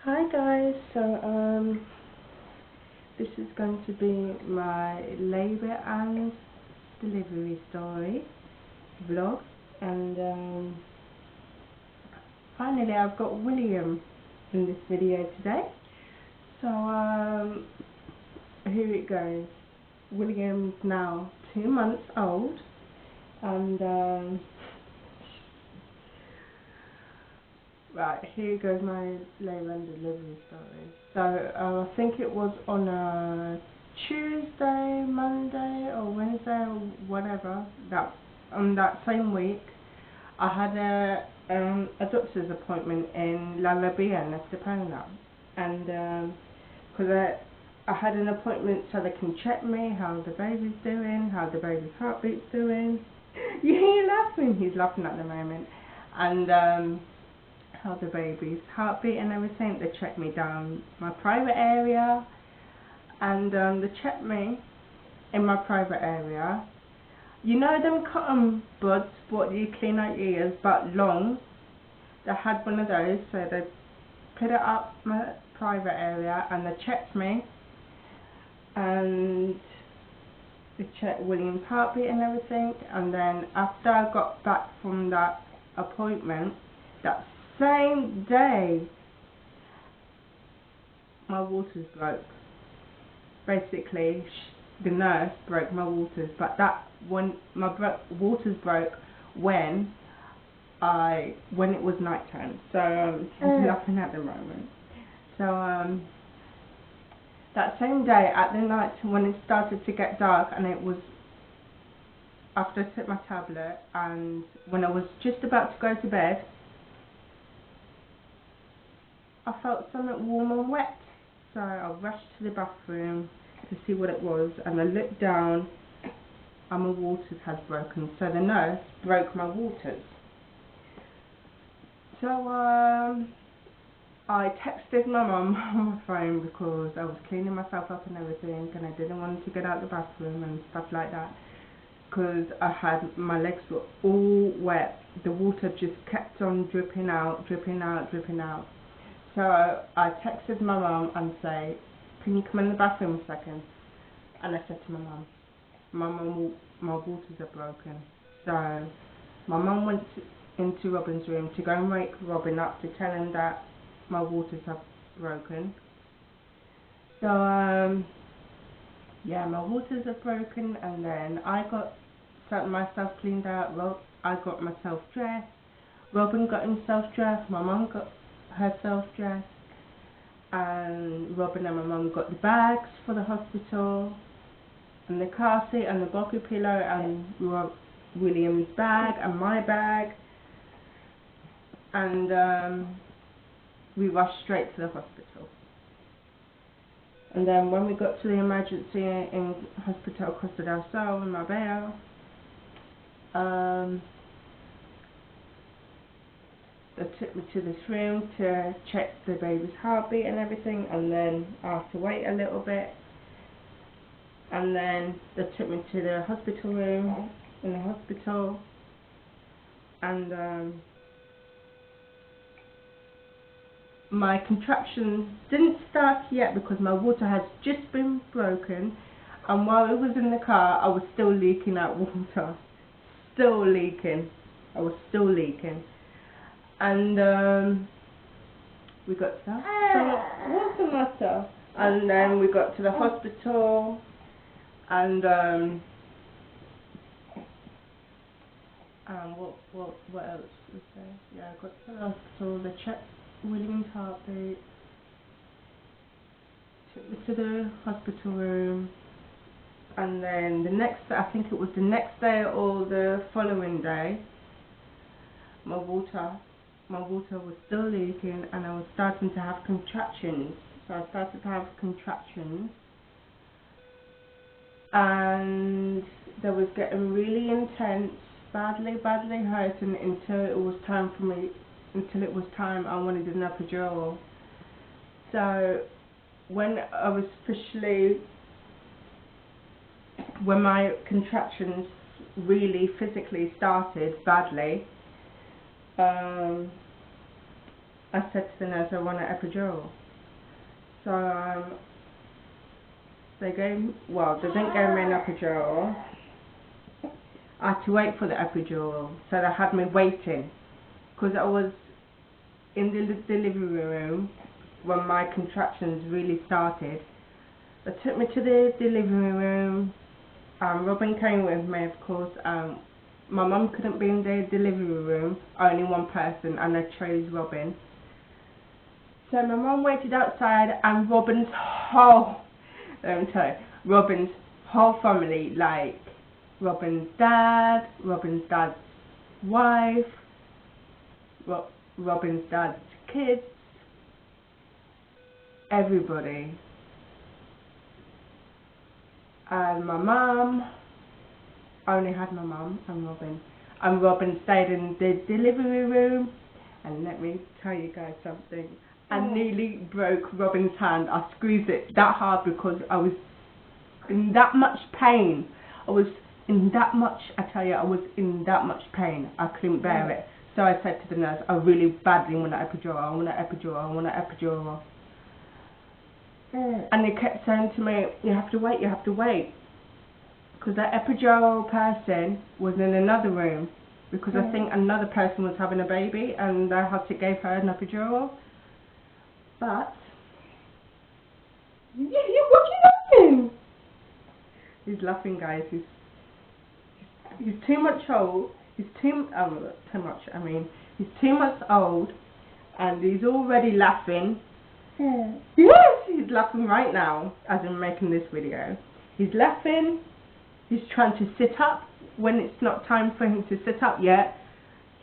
Hi guys, this is going to be my labour and delivery story vlog, and finally I've got William in this video today. So here it goes. William's now 2 months old, and right, here goes my labour and delivery story. So I think it was on a Tuesday, Monday or Wednesday or whatever, that on that same week I had a doctor's appointment in La Labia in Estepona, and because I had an appointment so they can check me, how the baby's doing, how the baby's heartbeat's doing. You hear laughing? He's laughing at the moment. And how the baby's heartbeat and everything. They checked me down my private area, and they checked me in my private area. You know them cotton buds what you clean out your ears but long? They had one of those, so they put it up my private area and they checked me, and they checked William's heartbeat and everything. And then after I got back from that appointment, that same day my waters broke. Basically the nurse broke my waters, but that when my waters broke when it was night time. So she's laughing at the moment. So that same day at the night when it started to get dark, and it was after I took my tablet, and when I was just about to go to bed, I felt something warm and wet, so I rushed to the bathroom to see what it was, and I looked down and my waters had broken. So the nurse broke my waters. So I texted my mum on my phone because I was cleaning myself up and everything, and I didn't want to get out the bathroom and stuff like that, because my legs were all wet. The water just kept on dripping out, dripping out, dripping out. So I texted my mum and say, can you come in the bathroom a second? And I said to my mum, my waters are broken. So my mum went into Robin's room to go and wake Robin up to tell him that my waters have broken. So yeah, my waters are broken, and then I got myself cleaned out. I got myself dressed. Robin got himself dressed. My mum got herself dressed, and Robin and my mum got the bags for the hospital, and the car seat and the blocky pillow, and William's bag and my bag, and we rushed straight to the hospital. And then when we got to the emergency in Hospital Costa del Sol in Marbella, they took me to this room to check the baby's heartbeat and everything, and then I had to wait a little bit, and then they took me to the hospital room in the hospital, and my contractions didn't start yet because my water had just been broken, and while I was in the car I was still leaking out water, still leaking. I was still leaking. And we got to what's the matter? And then we got to the hospital, and what else was there? Yeah, I got to the hospital. They checked William's heartbeat, took me to the hospital room, and then the next, I think it was the next day or the following day, my water was still leaking, and I was starting to have contractions. So I started to have contractions, and they was getting really intense, badly hurting until it was time I wanted an epidural. So when my contractions really physically started badly, I said to the nurse, I want an epidural. So they didn't give me an epidural. I had to wait for the epidural, so they had me waiting because I was in the delivery room when my contractions really started. They took me to the delivery room. Robin came with me, of course. My mum couldn't be in the delivery room, only one person, and I chose Robin. So my mum waited outside, and Robin's whole family, like Robin's dad's wife, Robin's dad's kids, everybody. And my mum, I only had my mum and Robin. And Robin stayed in the delivery room. And let me tell you guys something. I nearly broke Robin's hand. I squeezed it that hard because I was in that much pain. I was in that much pain. I couldn't bear it. So I said to the nurse, I really badly want an epidural. And they kept saying to me, you have to wait. Because that epidural person was in another room. Because I think another person was having a baby and they had to give her an epidural. But, what are you laughing? He's laughing, guys. He's too much old. He's too much old. And he's already laughing. Yes, he's laughing right now as I'm making this video. He's laughing. He's trying to sit up when it's not time for him to sit up yet.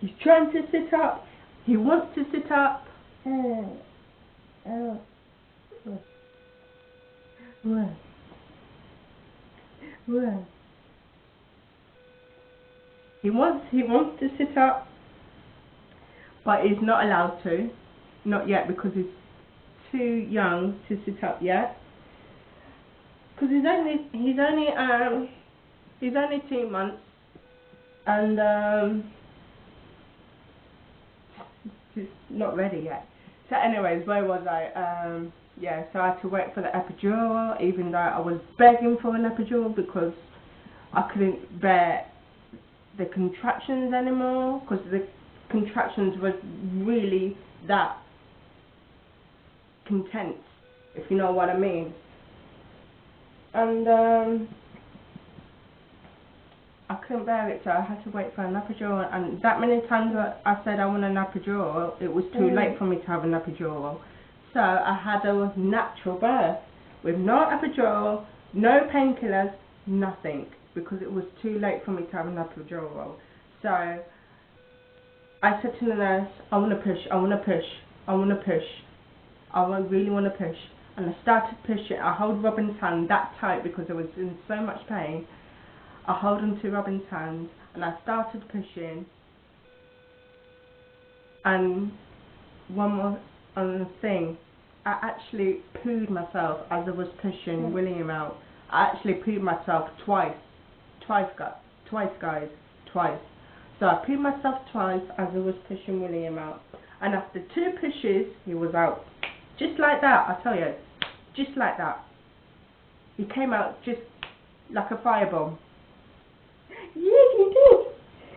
He's trying to sit up. He wants to sit up. What? He wants to sit up, but he's not allowed to. Not yet, because he's too young to sit up yet. Because he's only 2 months, and he's not ready yet. So anyways, where was I? Yeah, so I had to wait for the epidural, even though I was begging for an epidural because I couldn't bear the contractions anymore, because the contractions was really that intense, if you know what I mean. And I couldn't bear it, so I had to wait for an epidural. And that many times I said I want an epidural, it was too late for me to have an epidural. So I had a natural birth with no epidural, no painkillers, nothing, because it was too late for me to have an epidural. So I said to the nurse, I want to push. I really want to push. And I started pushing. I hold Robin's hand that tight because I was in so much pain. I hold onto Robin's hand and I started pushing. And one more thing, I actually pooed myself as I was pushing William out. I actually pooed myself twice. Twice. So I pooed myself twice as I was pushing William out. And after 2 pushes, he was out. Just like that, I tell you. Just like that. He came out just like a firebomb. Yes, he did.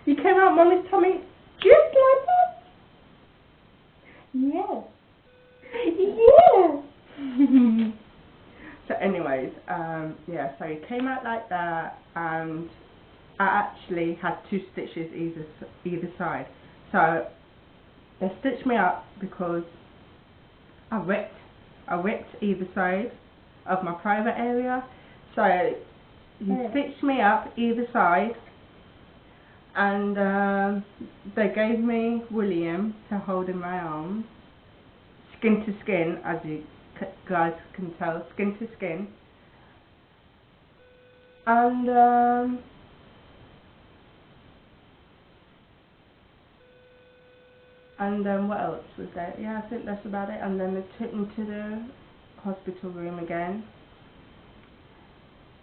He came out Mommy's tummy just like that. Yes. Yes. So anyways, yeah, so he came out like that, and I actually had 2 stitches either side. So they stitched me up because I ripped either side of my private area. So he stitched me up either side, and they gave me William to hold in my arms, skin to skin, as you guys can tell, skin to skin. And what else was there? Yeah, I think that's about it. And then they took me to the hospital room again.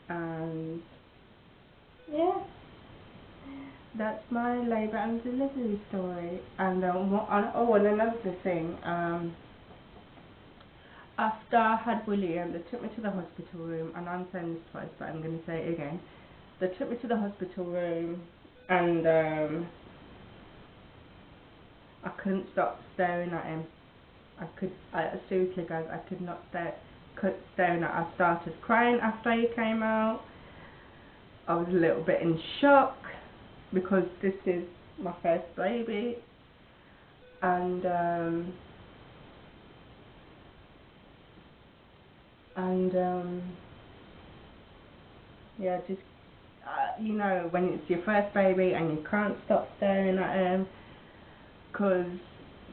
And yeah, that's my labour and delivery story. And and another thing, after I had William, they took me to the hospital room, and I'm saying this twice, but I'm going to say it again. They took me to the hospital room, and I couldn't stop staring at him. Seriously guys, I could not staring at. I started crying after he came out. I was a little bit in shock because this is my first baby, and yeah, just you know, when it's your first baby and you can't stop staring at him because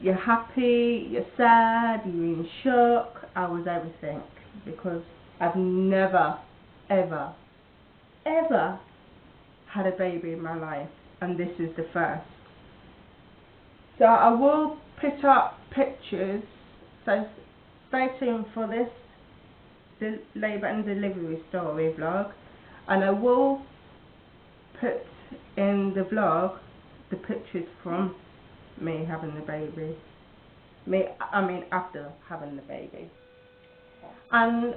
you're happy, you're sad, you're in shock. I was everything, because I've never ever had a baby in my life, and this is the first. So I will put up pictures, so stay tuned for this labour and delivery story vlog, and I will put in the vlog the pictures from me having the baby. I mean after having the baby. And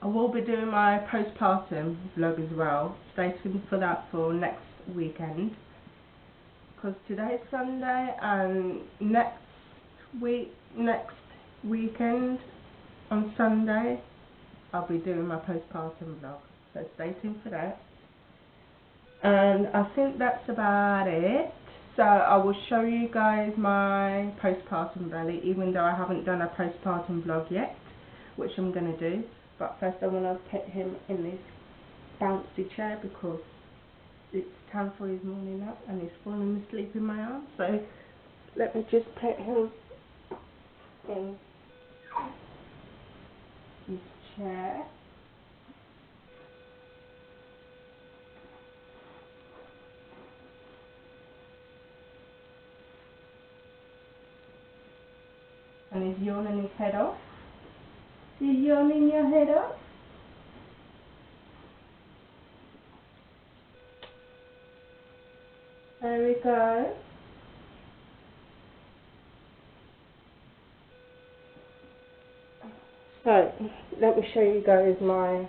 I will be doing my postpartum vlog as well. Stay tuned for that for next weekend, because today's Sunday, and next weekend on Sunday I'll be doing my postpartum vlog, so stay tuned for that. And I think that's about it. So I will show you guys my postpartum belly, even though I haven't done a postpartum vlog yet, which I'm going to do. But first I want to put him in this bouncy chair because it's time for his morning nap and he's falling asleep in my arms. So let me just put him in his chair. And he's yawning his head off. You're yawning your head off? There we go. So, let me show you guys my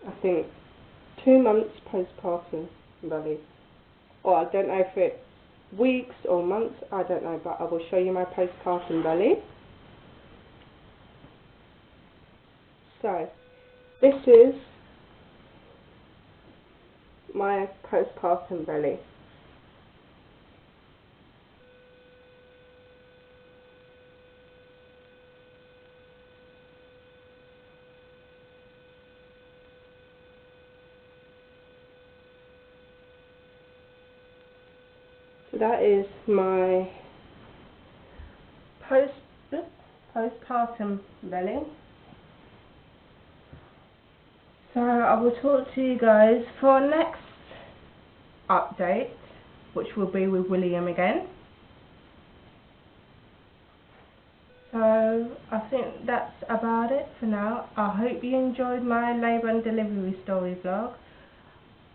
I think 2 months postpartum belly. Or I don't know if it's weeks or months, I don't know, but I will show you my postpartum belly. So, this is my postpartum belly. So that is my postpartum belly. So I will talk to you guys for next update, which will be with William again. So I think that's about it for now. I hope you enjoyed my labour and delivery story vlog.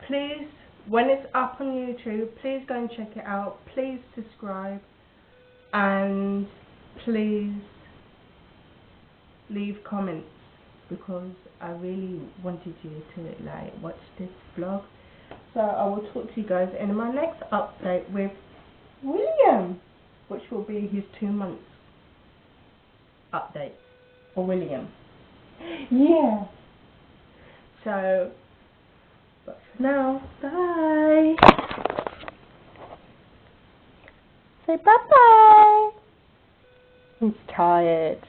Please, when it's up on YouTube, please go and check it out. Please subscribe, and please leave comments, because I really wanted you to watch this vlog. So I will talk to you guys in my next update with William, which will be his 2 months update for William. Yeah. So, but for now, bye. Say bye bye. He's tired.